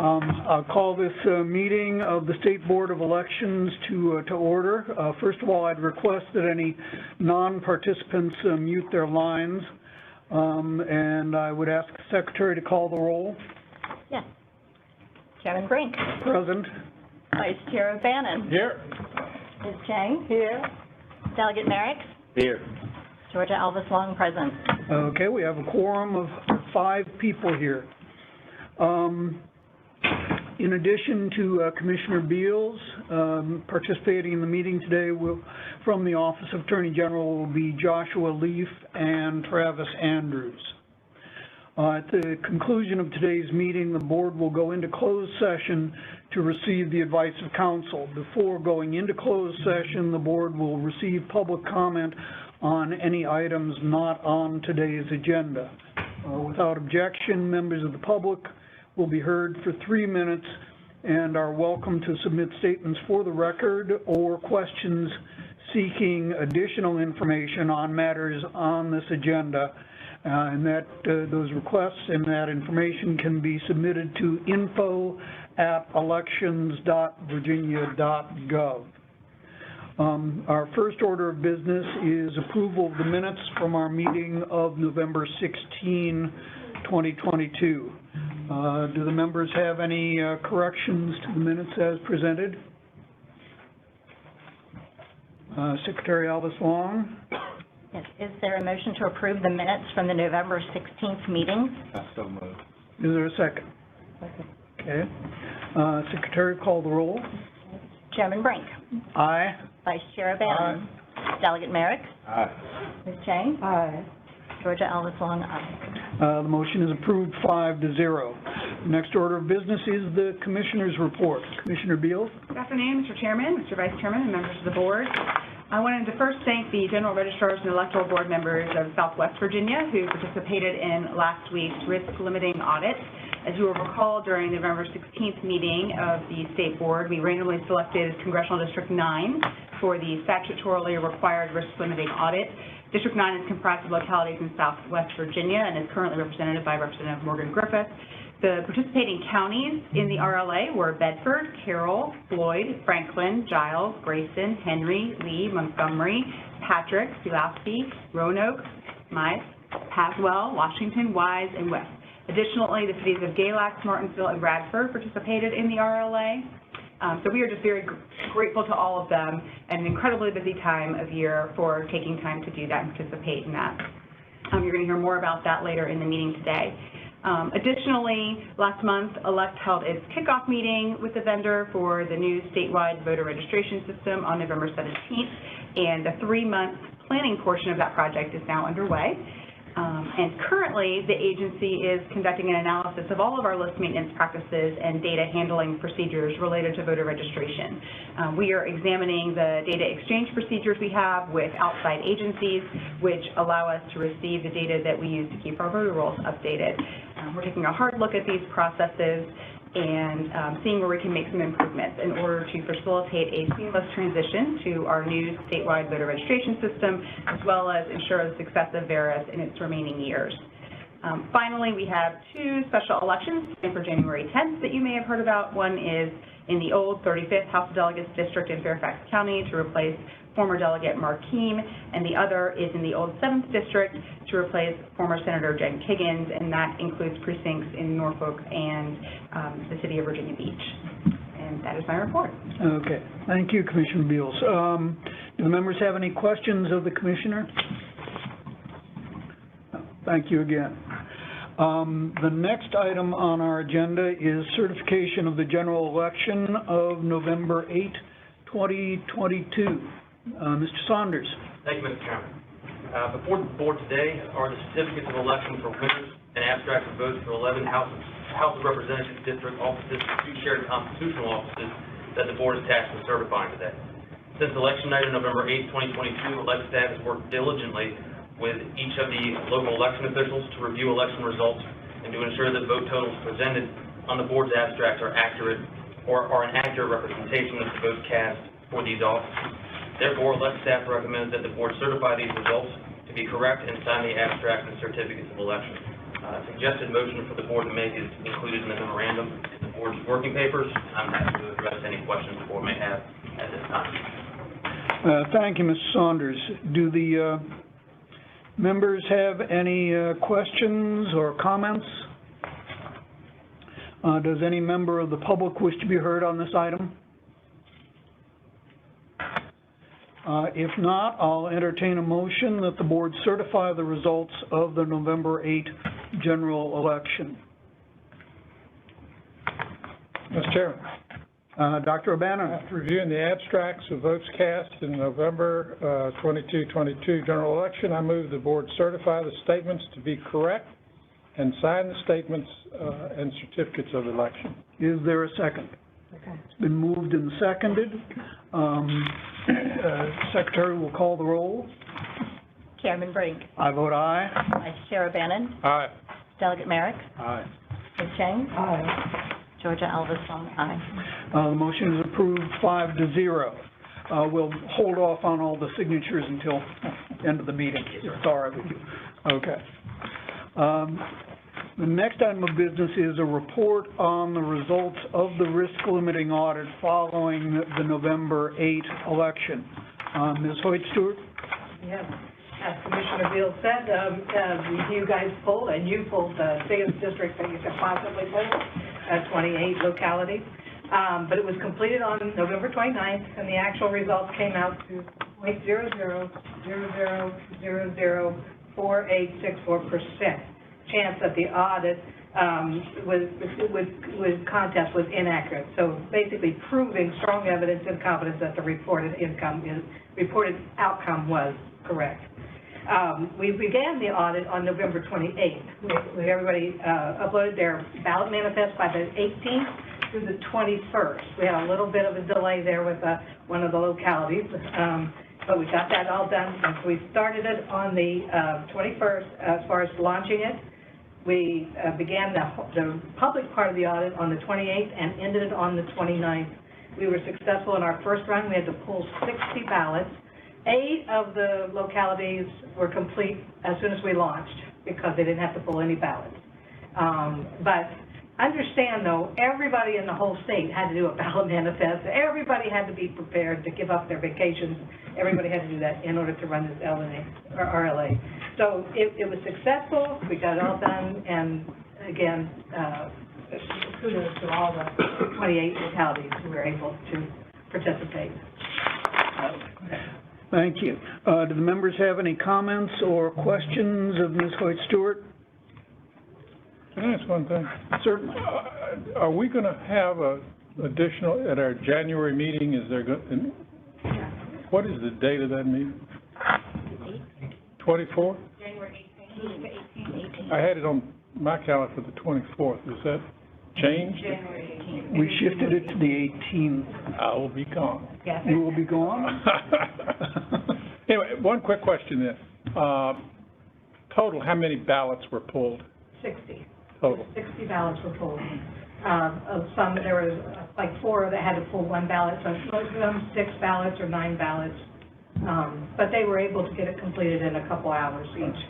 I'll call this meeting of the State Board of Elections to order. First of all, I'd request that any non-participants mute their lines, and I would ask the Secretary to call the roll. Yes. Chairman Brink. Present. Vice Chair O'Bannon. Here. Ms. Chang. Here. Delegate Merrick. Here. Georgia Alvis Long present. Okay, we have a quorum of 5 people here. In addition to Commissioner Beals, participating in the meeting today from the Office of Attorney General will be Joshua Leaf and Travis Andrews. At the conclusion of today's meeting, the board will go into closed session to receive the advice of counsel. Before going into closed session, the board will receive public comment on any items not on today's agenda. Without objection, members of the public will be heard for 3 minutes and are welcome to submit statements for the record or questions seeking additional information on matters on this agenda. And that those requests and that information can be submitted to info@elections.virginia.gov. Our first order of business is approval of the minutes from our meeting of November 16, 2022. Do the members have any corrections to the minutes as presented? Secretary Alvis Long. Yes. Is there a motion to approve the minutes from the November 16th meeting? So moved. Is there a second? Second. Okay. Secretary, call the roll. Chairman Brink. Aye. Vice Chair O'Bannon. Delegate Merrick. Aye. Ms. Chang. Aye. Georgia Alvis Long, aye. The motion is approved 5-0. Next order of business is the Commissioner's report. Commissioner Beals. Good afternoon, Mr. Chairman, Mr. Vice Chairman, and members of the board. I wanted to first thank the General Registrars and Electoral Board members of Southwest Virginia who participated in last week's risk limiting audit. As you will recall, during the November 16th meeting of the State Board, we randomly selected Congressional District 9 for the statutorily required risk limiting audit. District 9 is comprised of localities in Southwest Virginia and is currently represented by Representative Morgan Griffith. The participating counties in the RLA were Bedford, Carroll, Floyd, Franklin, Giles, Grayson, Henry, Lee, Montgomery, Patrick, Pulaski, Roanoke, Mize, Haswell, Washington, Wise, and West. Additionally, the cities of Galax, Martinsville, and Bradford participated in the RLA. So we are just very grateful to all of them, and an incredibly busy time of year for taking time to do that and participate in that. You're going to hear more about that later in the meeting today. Additionally, last month, ELECT held its kickoff meeting with the vendor for the new statewide voter registration system on November 17th, and the 3-month planning portion of that project is now underway. And currently, the agency is conducting an analysis of all of our list maintenance practices and data handling procedures related to voter registration. We are examining the data exchange procedures we have with outside agencies, which allow us to receive the data that we use to keep our voter rolls updated. We're taking a hard look at these processes and seeing where we can make some improvements in order to facilitate a seamless transition to our new statewide voter registration system, as well as ensure the success of VERIS in its remaining years. Finally, we have 2 special elections for January 10th that you may have heard about. One is in the old 35th House of Delegates district in Fairfax County to replace former Delegate Mark Keem, and the other is in the old 7th District to replace former Senator Jen Kiggins, and that includes precincts in Norfolk and the city of Virginia Beach. And that is my report. Okay. Thank you, Commissioner Beals. Do the members have any questions of the Commissioner? Thank you again. The next item on our agenda is certification of the general election of November 8, 2022. Mr. Saunders. Thank you, Mr. Chairman. Before the board today are the certificates of election for winners and abstracts of votes for 11 House of Representatives district offices and 2 shared constitutional offices that the board is tasked with certifying today. Since election night on November 8, 2022, elect staff has worked diligently with each of the local election officials to review election results and to ensure that vote totals presented on the board's abstracts are accurate or are an accurate representation of the votes cast for these offices. Therefore, elect staff recommends that the board certify these results to be correct and sign the abstract and certificates of election. Suggested motion for the board to make is included in the memorandum. Is the board's working papers. I'm happy to address any questions the board may have at this time. Thank you, Mr. Saunders. Do the members have any questions or comments? Does any member of the public wish to be heard on this item? If not, I'll entertain a motion that the board certify the results of the November 8 general election. Mr. Chairman, Dr. O'Bannon. after reviewing the abstracts of votes cast in November 2022 general election, I move the board certify the statements to be correct and sign the statements and certificates of election. Is there a second? It's been moved and seconded. Secretary will call the roll. Chairman Brink, I vote aye. Vice Chair O'Bannon, Aye. Delegate Merrick, Aye. Ms. Chang. Georgia Elvis, aye. The motion is approved 5-0. We'll hold off on all the signatures until the end of the meeting. It's all right with you. Okay. The next item of business is a report on the results of the risk limiting audit following the November 8 election. Ms. Hoyt-Stewart? Yes, as Commissioner Beal said, you guys pulled, and you pulled the biggest district that you could possibly pull, 28 localities. But it was completed on November 29th, and the actual results came out to 0.0000004864% chance that the audit contest was inaccurate. So basically proving strong evidence and confidence that the reported outcome was correct. We began the audit on November 28th. Everybody uploaded their ballot manifest by the 18th through the 21st. We had a little bit of a delay there with one of the localities, but we got that all done. And so we started it on the 21st as far as launching it. We began the public part of the audit on the 28th and ended it on the 29th. We were successful in our first run. We had to pull 60 ballots. 8 of the localities were complete as soon as we launched because they didn't have to pull any ballots. But understand, though, everybody in the whole state had to do a ballot manifest. Everybody had to be prepared to give up their vacations. Everybody had to do that in order to run this RLA. So it was successful. We got it all done. And again, kudos to all the 28 localities who were able to participate. Thank you. Do the members have any comments or questions of Ms. Hoyt-Stewart? Can I ask one thing? Certainly. Are we going to have additional, at our January meeting, what is the date of that meeting? 24th? January 18th. I had it on my calendar for the 24th. Is that changed? January 18th. We shifted it to the 18th. I will be gone. Yes. You will be gone? Anyway, one quick question then. Total, how many ballots were pulled? 60. Total. 60 ballots were pulled. Some, there was like 4 that had to pull 1 ballot, so most of them 6 ballots or 9 ballots. But they were able to get it completed in a couple hours each.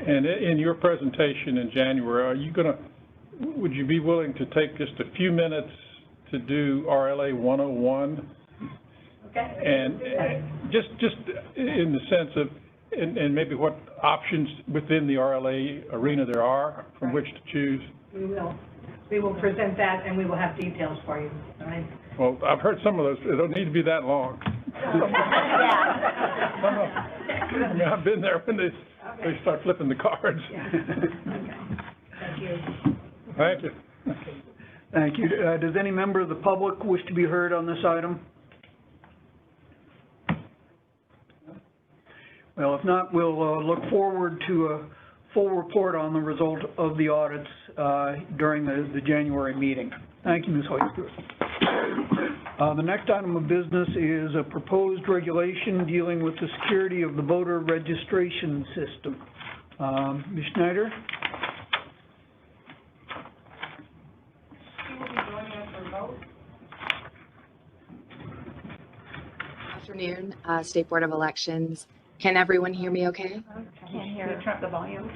And in your presentation in January, would you be willing to take just a few minutes to do RLA 101? Okay. And just in the sense of, and maybe what options within the RLA arena there are from which to choose? We will present that, and we will have details for you, all right? Well, I've heard some of those, it don't need to be that long. I mean, I've been there when they start flipping the cards. Thank you. Thank you. Thank you. Does any member of the public wish to be heard on this item? Well, if not, we'll look forward to a full report on the result of the audits during the January meeting. Thank you, Ms. Hoyt-Stewart. The next item of business is a proposed regulation dealing with the security of the voter registration system. Ms. Schneider? She will be joining us for vote. Afternoon, State Board of Elections. Can everyone hear me okay? Can't hear. Can you turn up the volume?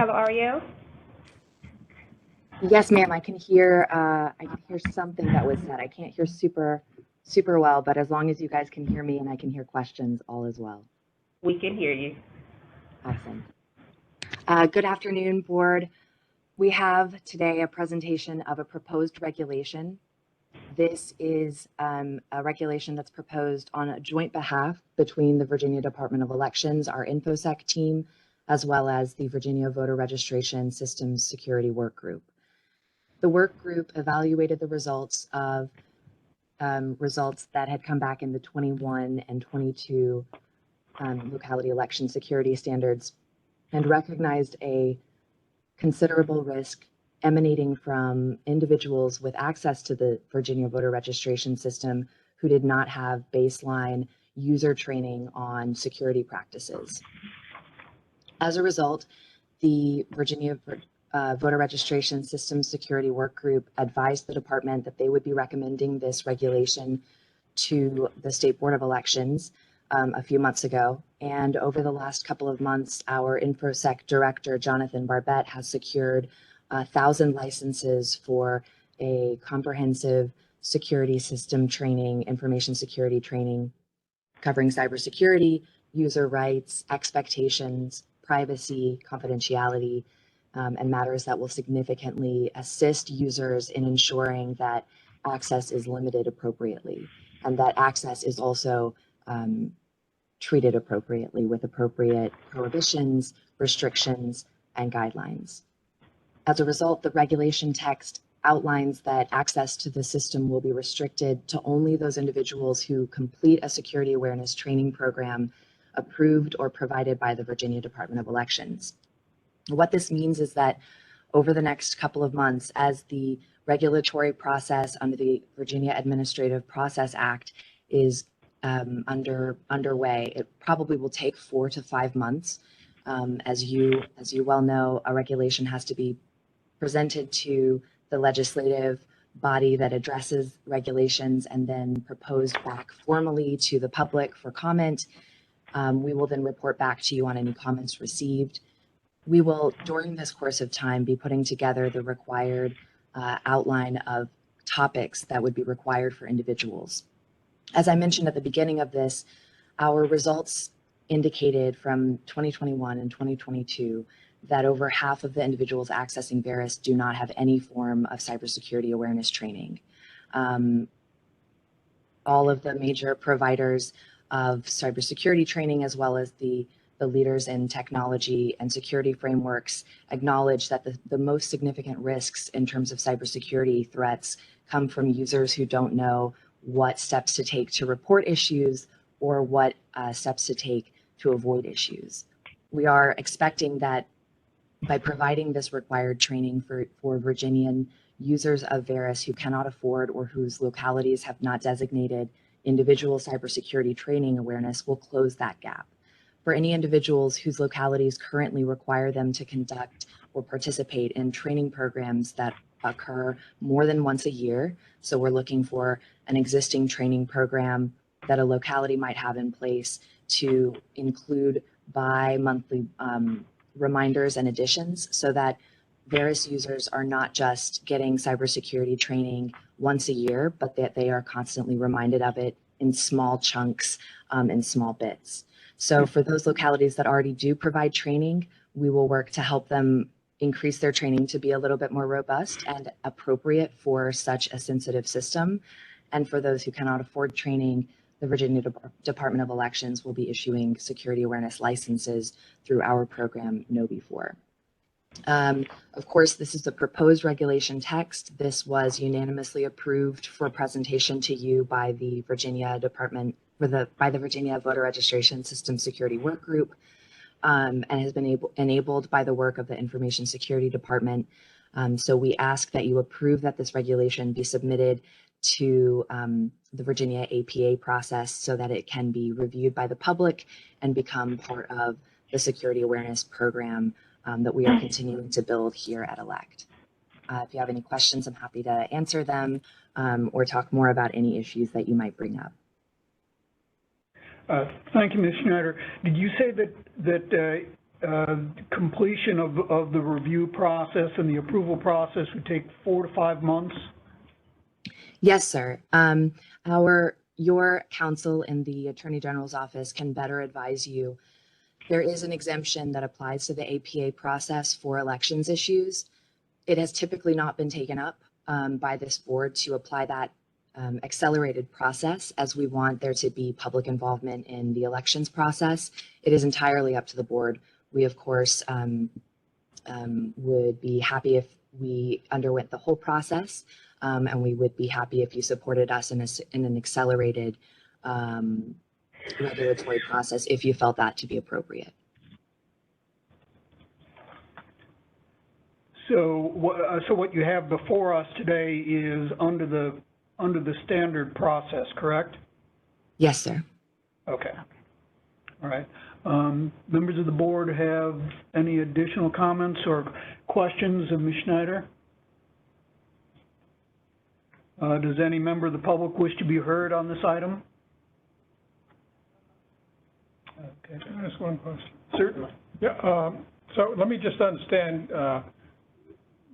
have audio? Yes, ma'am, I can hear something that was said. I can't hear super well, but as long as you guys can hear me and I can hear questions, all is well. We can hear you. Awesome. Good afternoon, board. We have today a presentation of a proposed regulation. This is a regulation that's proposed on a joint behalf between the Virginia Department of Elections, our InfoSec team, as well as the Virginia Voter Registration Systems Security Work Group. The work group evaluated the results of results that had come back in the 21 and 22 locality election security standards and recognized a considerable risk emanating from individuals with access to the Virginia voter registration system who did not have baseline user training on security practices. As a result, the Virginia Voter Registration Systems Security Work Group advised the department that they would be recommending this regulation to the State Board of Elections a few months ago. And over the last couple of months, our InfoSec director, Jonathan Barbette, has secured 1,000 licenses for a comprehensive security system training, information security training, covering cybersecurity, user rights, expectations, privacy, confidentiality, and matters that will significantly assist users in ensuring that access is limited appropriately and that access is also treated appropriately with appropriate prohibitions, restrictions, and guidelines. As a result, the regulation text outlines that access to the system will be restricted to only those individuals who complete a security awareness training program approved or provided by the Virginia Department of Elections. What this means is that over the next couple of months, as the regulatory process under the Virginia Administrative Process Act is underway, it probably will take 4 to 5 months. As you well know, a regulation has to be presented to the legislative body that addresses regulations and then proposed back formally to the public for comment. We will then report back to you on any comments received. We will, during this course of time, be putting together the required outline of topics that would be required for individuals. As I mentioned at the beginning of this, our results indicated from 2021 and 2022 that over half of the individuals accessing Veris do not have any form of cybersecurity awareness training. All of the major providers of cybersecurity training, as well as the leaders in technology and security frameworks, acknowledge that the most significant risks in terms of cybersecurity threats come from users who don't know what steps to take to report issues or what steps to take to avoid issues. We are expecting that by providing this required training for Virginian users of Veris who cannot afford or whose localities have not designated individual cybersecurity training awareness, will close that gap. For any individuals whose localities currently require them to conduct or participate in training programs that occur more than once a year, so we're looking for an existing training program that a locality might have in place to include bi-monthly reminders and additions so that Veris users are not just getting cybersecurity training once a year, but that they are constantly reminded of it in small chunks, in small bits. So for those localities that already do provide training, we will work to help them increase their training to be a little bit more robust and appropriate for such a sensitive system. And for those who cannot afford training, the Virginia Department of Elections will be issuing security awareness licenses through our program, KnowBe4. Of course, this is the proposed regulation text. This was unanimously approved for presentation to you by the Virginia Virginia Voter Registration System Security Work Group, and has been enabled by the work of the Information Security Department. So we ask that you approve that this regulation be submitted to the Virginia APA process so that it can be reviewed by the public and become part of the security awareness program that we are continuing to build here at ELECT. If you have any questions, I'm happy to answer them or talk more about any issues that you might bring up. Thank you, Ms. Schneider. Did you say that completion of the review process and the approval process would take 4 to 5 months? Yes, sir. Your counsel in the Attorney General's office can better advise you. There is an exemption that applies to the APA process for elections issues. It has typically not been taken up by this board to apply that accelerated process, as we want there to be public involvement in the elections process. It is entirely up to the board. We, of course, would be happy if we underwent the whole process, and we would be happy if you supported us in an accelerated regulatory process if you felt that to be appropriate. So what you have before us today is under the standard process, correct? Yes, sir. Okay. All right. Members of the board have any additional comments or questions of Ms. Schneider? Does any member of the public wish to be heard on this item? Okay, can I ask one question? Certainly. Yeah, so let me just understand,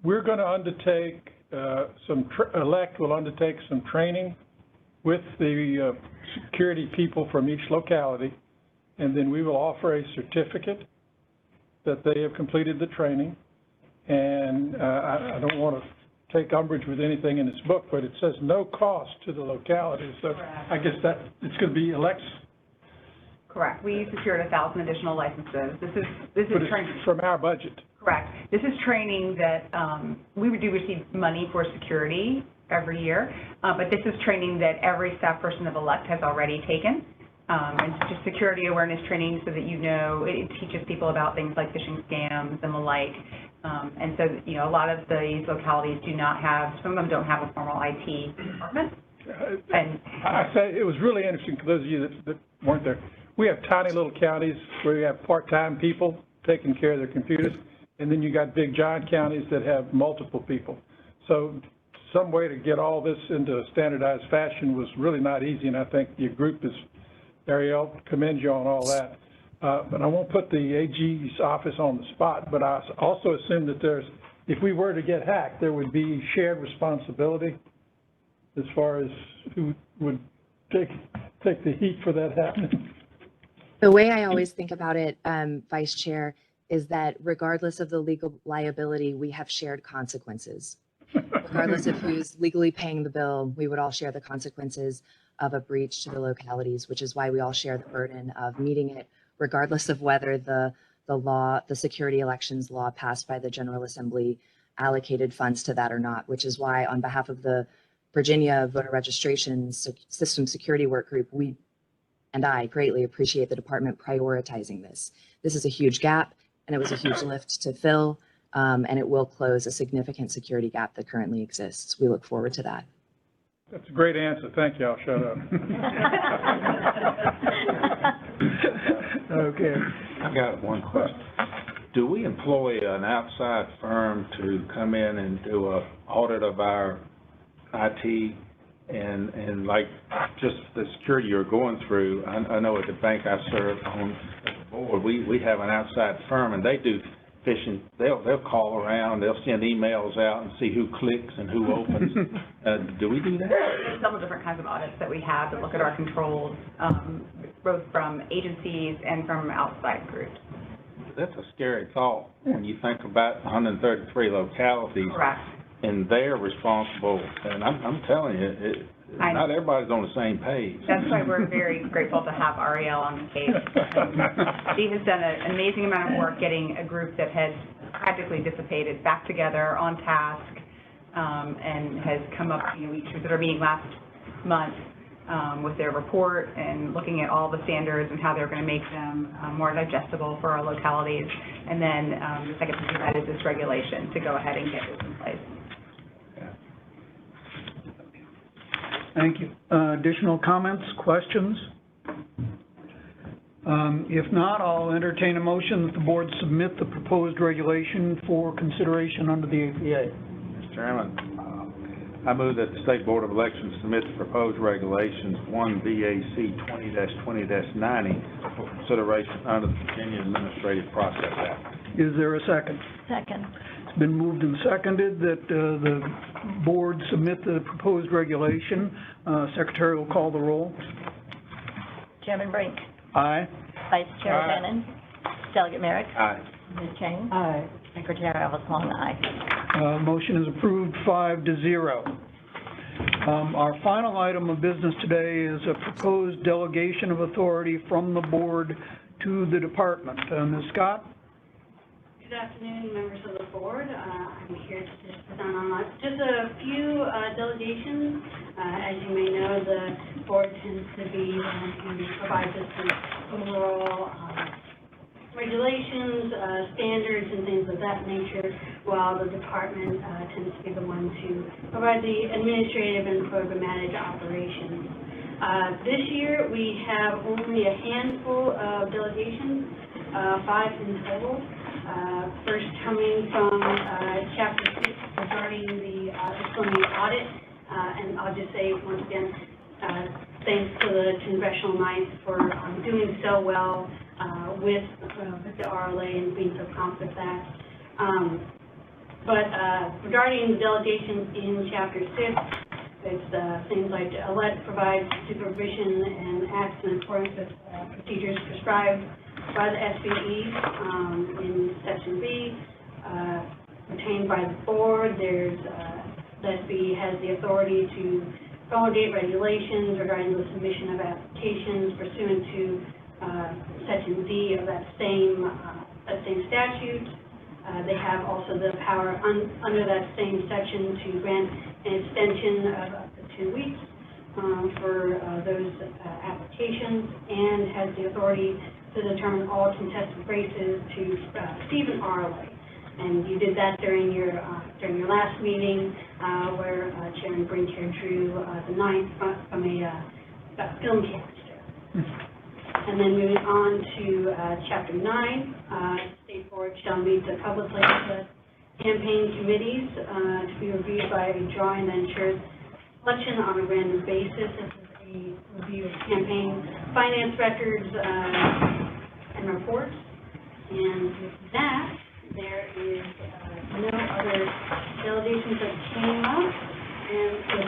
we're going to undertake elect will undertake some training with the security people from each locality, and then we will offer a certificate that they have completed the training. And I don't want to take umbrage with anything in this book, but it says no cost to the localities. So I guess that it's going to be elects. Correct. We secured 1,000 additional licenses. This is But training. it's from our budget. Correct. This is training that we do receive money for security every year, but this is training that every staff person of elect has already taken. And it's just security awareness training so that you know, it teaches people about things like phishing scams and the like. And so, you know, a lot of these localities do not have, some of them don't have a formal IT department. And I say it was really interesting for those of you that weren't there. We have tiny little counties where we have part-time people taking care of their computers, and then you got big giant counties that have multiple people. So some way to get all this into a standardized fashion was really not easy, and I think your group is, Ariel, commend you on all that. But I won't put the AG's office on the spot, but I also assume that if we were to get hacked, there would be shared responsibility as far as who would take the heat for that happening. The way I always think about it, Vice Chair, is that regardless of the legal liability, we have shared consequences. Regardless of who's legally paying the bill, we would all share the consequences of a breach to the localities, which is why we all share the burden of meeting it, regardless of whether the security elections law passed by the General Assembly allocated funds to that or not, which is why on behalf of the Virginia Voter Registration System Security Work Group, we and I greatly appreciate the department prioritizing this. This is a huge gap, and it was a huge lift to fill, and it will close a significant security gap that currently exists. We look forward to that. That's a great answer. Thank you. I'll shut up. Okay. I've got one question. Do we employ an outside firm to come in and do an audit of our IT and like just the security you're going through? I know at the bank I serve on the board, we have an outside firm and they do phishing. They'll call around, they'll send emails out and see who clicks and who opens. Do we do that? there's several different kinds of audits that we have that look at our controls, both from agencies and from outside groups. That's a scary thought when you think about 133 localities. Correct. And they're responsible, and I'm telling you, not everybody's on the same page. That's why we're very grateful to have Ariel on the case. She has done an amazing amount of work getting a group that has practically dissipated back together on task, and has come up, we are meeting last month with their report and looking at all the standards and how they're going to make them more digestible for our localities. And then the second piece of that is this regulation to go ahead and get this in place. Thank you. Additional comments, questions? If not, I'll entertain a motion that the board submit the proposed regulation for consideration under the APA. Mr. Chairman, I move that the State Board of Elections submit the proposed regulations 1 VAC 20-20-90 for consideration under the Virginia Administrative Process Act. Is there a second? Second. It's been moved and seconded that the board submit the proposed regulation. Secretary will call the roll. Chairman Brink. Aye. Vice Chair Aye. O'Bannon. Delegate Merrick. Aye. Ms. Chang. Aye. Secretary Elvis aye. Motion is approved 5-0. Our final item of business today is a proposed delegation of authority from the board to the department. Ms. Scott? Good afternoon, members of the board. I'm here to just present on just a few delegations. As you may know, the board tends to be and provides us with overall regulations, standards, and things of that nature, while the department tends to be the one to provide the administrative and programmatic operations. This year, we have only a handful of delegations, 5 in total. First coming from Chapter 6 regarding the disciplinary audit, and I'll just say once again, thanks to the Congressional Knights for doing so well with the RLA and being so prompt with that. But regarding the delegations in Chapter 6, it's things like let provide supervision and acts in accordance with procedures prescribed by the SBE in Section B, retained by the board. There's the SBE has the authority to promulgate regulations regarding the submission of applications pursuant to Section D of that same statute. They have also the power under that same section to grant an extension of up to 2 weeks for those applications, and has the authority to determine all contested races to receive an RLA. And you did that during your last meeting, where Chairman Brink here drew the 9th from a film canister. And then moving on to Chapter 9, State Board shall meet the publicly accessed campaign committees to be reviewed by a drawing that ensures selection on a random basis. This is a review of campaign finance records and reports. And with that, there is no other delegations that came up. And the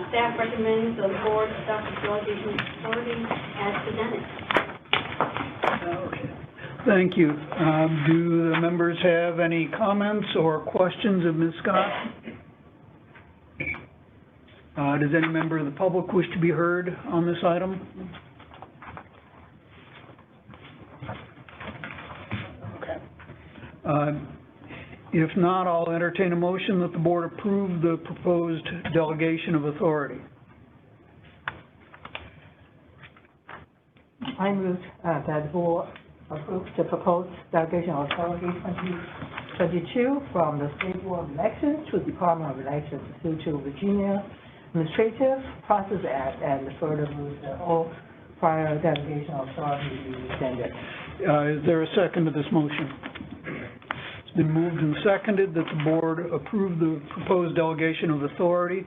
staff recommends the board adopt the delegation authority as presented. Okay. Thank you. Do the members have any comments or questions of Ms. Scott? Does any member of the public wish to be heard on this item? Okay. If not, I'll entertain a motion that the board approve the proposed delegation of authority. I move that the board approves the proposed delegation of authority 2022 from the State Board of Elections to the Department of Elections to Virginia Administrative Process Act, and further move that all prior delegation of authority be rescinded. Is there a second to this motion? It's been moved and seconded that the board approve the proposed delegation of authority.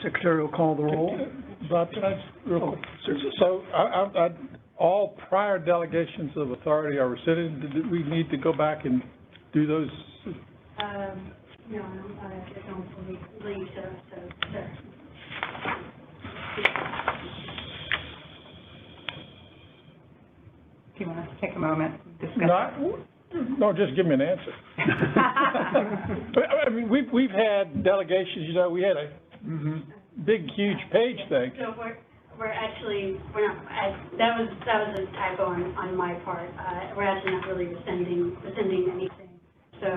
Secretary will call the roll. Bob, can I just, real quick? So, all prior delegations of authority are rescinded. Did we need to go back and do those? No, I don't believe so, sir. Do you want to take a moment to discuss? No, just give me an answer. I mean, we've had delegations, you know, we had a big, huge page thing. So we're not, that was a typo on my part. We're actually not really rescinding anything, so.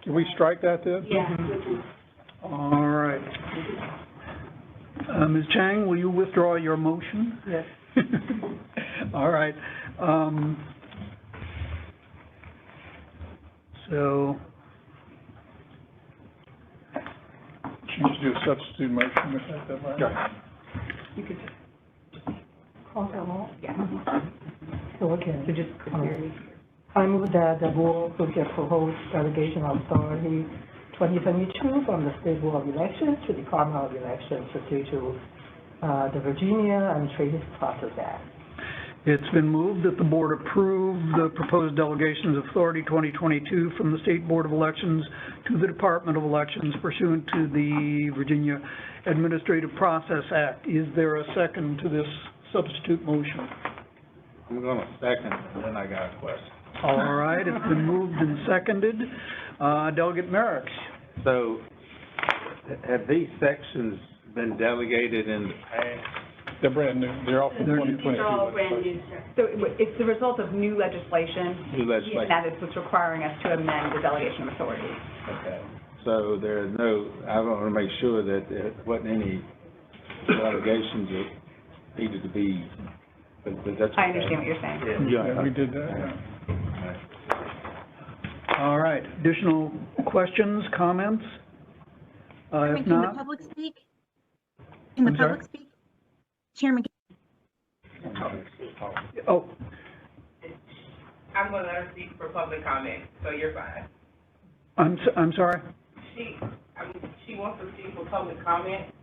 Can we strike that then? Yeah, we can. All right. Ms. Chang, will you withdraw your motion? Yes. All right. So, She needs to do a substitute motion, is that right? right. You could just call them all? Yeah. So, okay. So just, I move that the board approve the proposed delegation of authority 2022 from the State Board of Elections to Department of Elections due to the Virginia and Trading Process Act. It's been moved that the board approve the proposed delegations of authority 2022 from the State Board of Elections to the Department of Elections pursuant to the Virginia Administrative Process Act. Is there a second to this substitute motion? I'm gonna second, and then I got a question. All right, it's been moved and seconded. Delegate Merrick. So, have these sections been delegated in the past? They're brand new. They're all from 2022. These are all brand new, sir. So it's the result of new legislation. New legislation. That is what's requiring us to amend the delegation of authority. Okay. So there are no, I want to make sure that there wasn't any delegations that needed to be, but that's okay. I understand what you're saying. Yeah, we did that, yeah. All right, additional questions, comments? If Chairman, can the not, public speak? Can the I'm sorry? public speak? Chairman, oh, I'm gonna let her speak for public comment, so you're fine. I'm sorry? She wants to speak for public comment,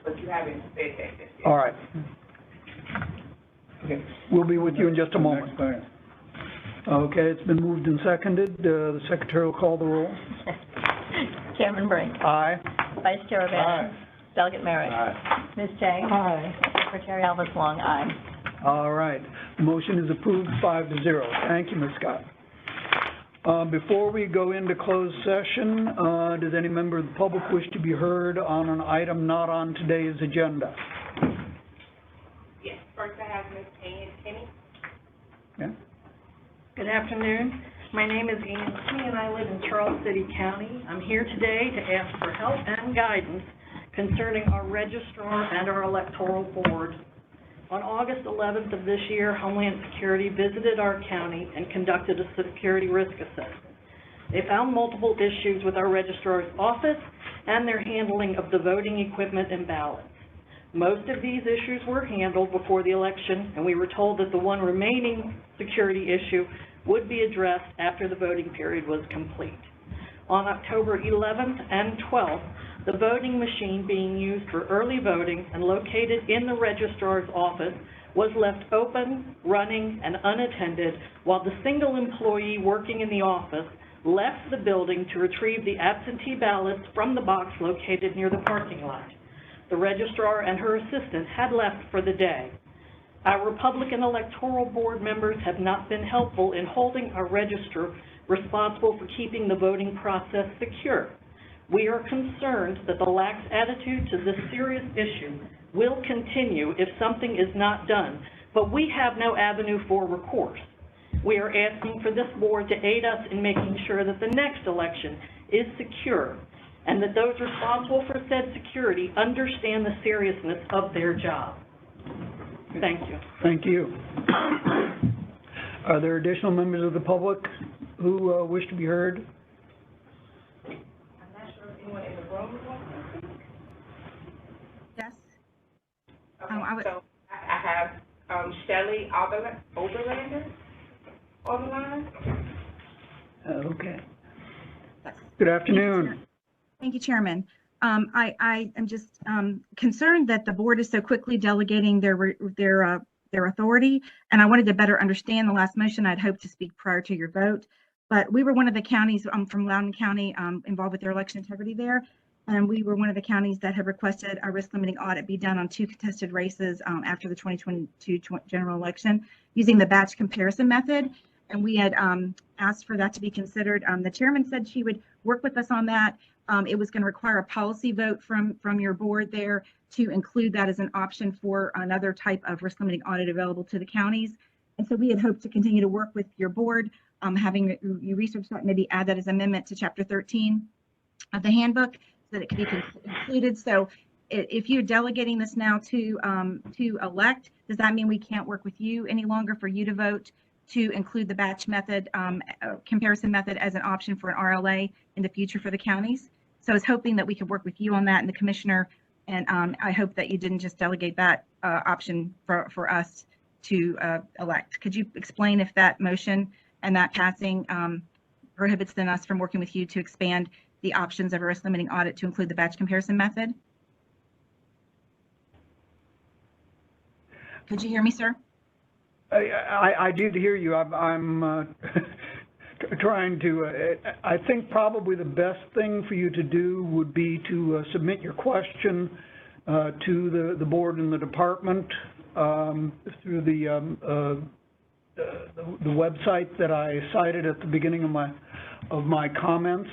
but you haven't said that just yet. All right. Okay, we'll be with you in just a moment. Next thing. Okay, it's been moved and seconded. The secretary will call the roll. Chairman Brink. Aye. Vice Chair O'Bannon. Delegate Merrick. Aye. Ms. Chang. Aye. Secretary Elvis Long, aye. All right, the motion is approved 5-0. Thank you, Ms. Scott. Before we go into closed session, does any member of the public wish to be heard on an item not on today's agenda? Yes, first I have Ms. Kenny. Yeah. Good afternoon. My name is Ann Kenny, and I live in Charles City County. I'm here today to ask for help and guidance concerning our registrar and our electoral board. On August 11th of this year, Homeland Security visited our county and conducted a security risk assessment. They found multiple issues with our registrar's office and their handling of the voting equipment and ballots. Most of these issues were handled before the election, and we were told that the one remaining security issue would be addressed after the voting period was complete. On October 11th and 12th, the voting machine being used for early voting and located in the registrar's office was left open, running, and unattended while the single employee working in the office left the building to retrieve the absentee ballots from the box located near the parking lot. The registrar and her assistant had left for the day. Our Republican Electoral Board members have not been helpful in holding our registrar responsible for keeping the voting process secure. We are concerned that the lax attitude to this serious issue will continue if something is not done, but we have no avenue for recourse. We are asking for this board to aid us in making sure that the next election is secure and that those responsible for said security understand the seriousness of their job. Thank you. Thank you. Are there additional members of the public who wish to be heard? I'm not sure if anyone in the room wants to speak. Yes. Okay, I would- so I have Shelley Oberlander on the line. Okay. Good afternoon. Thank you, Chairman. I am just concerned that the board is so quickly delegating their authority, and I wanted to better understand the last motion. I'd hoped to speak prior to your vote, but we were one of the counties from Loudoun County involved with their election integrity there, and we were one of the counties that had requested a risk limiting audit be done on 2 contested races after the 2022 general election using the batch comparison method, and we had asked for that to be considered. The chairman said she would work with us on that. It was going to require a policy vote from your board there to include that as an option for another type of risk limiting audit available to the counties. And so we had hoped to continue to work with your board, having you research that, maybe add that as amendment to Chapter 13 of the handbook so that it could be included. So if you're delegating this now to elect, does that mean we can't work with you any longer for you to vote to include the batch method, comparison method as an option for an RLA in the future for the counties? So I was hoping that we could work with you on that and the commissioner, and I hope that you didn't just delegate that option for us to elect. Could you explain if that motion and that passing prohibits then us from working with you to expand the options of a risk limiting audit to include the batch comparison method. Could you hear me, sir? I did hear you. I'm trying to, I think probably the best thing for you to do would be to submit your question to the board and the department through the website that I cited at the beginning of my comments.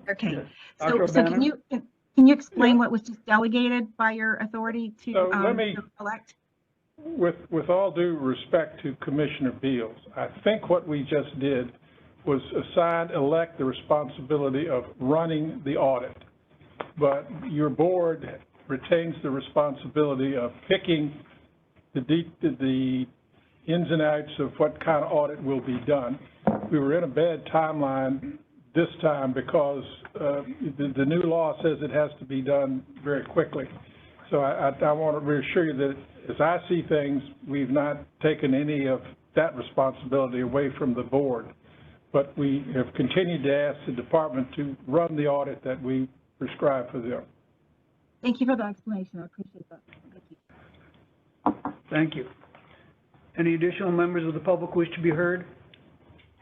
Okay. Dr. So O'Bannon? can you explain what was just delegated by your authority to So let me- to elect? With all due respect to Commissioner Beals, I think what we just did was elect the responsibility of running the audit. But your board retains the responsibility of picking the ins and outs of what kind of audit will be done. We were in a bad timeline this time because the new law says it has to be done very quickly. So I want to reassure you that as I see things, we've not taken any of that responsibility away from the board. But we have continued to ask the department to run the audit that we prescribe for them. Thank you for the explanation. I appreciate that. Thank you. Thank you. Any additional members of the public wish to be heard?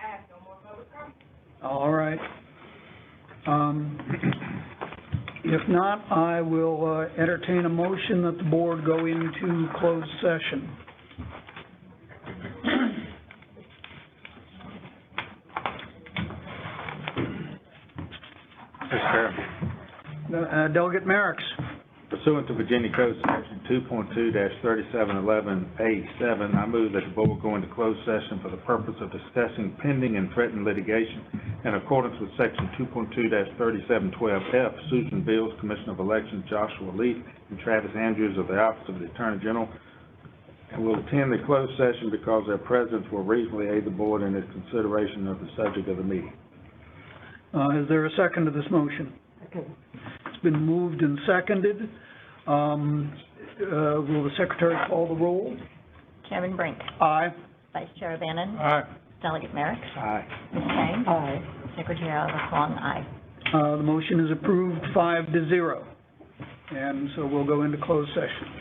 I have no more public comment. All right. If not, I will entertain a motion that the board go into closed session. Mr. Chairman. Delegate Merrick's. Pursuant to Virginia Code Section 2.2-3711A7, I move that the board go into closed session for the purpose of discussing pending and threatened litigation in accordance with Section 2.2-3712F. Susan Beals, Commissioner of Elections, Joshua Leaf, and Travis Andrews of the Office of the Attorney General, and will attend the closed session because their presence will reasonably aid the board in its consideration of the subject of the meeting. Is there a second to this motion? Okay. It's been moved and seconded. Will the secretary call the roll? Chairman Brink. Aye. Vice Chair O'Bannon. Aye. Delegate Merrick. Aye. Ms. Kane. Aye. Secretary Swan, aye. The motion is approved 5-0. And so we'll go into closed session.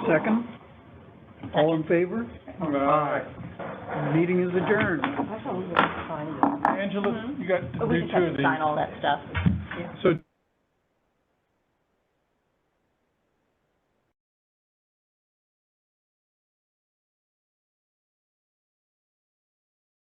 Second? All in favor? Aye. Meeting is adjourned. I thought we were going to sign this. Angela, you got to But we do just two have of to these. sign all that stuff. So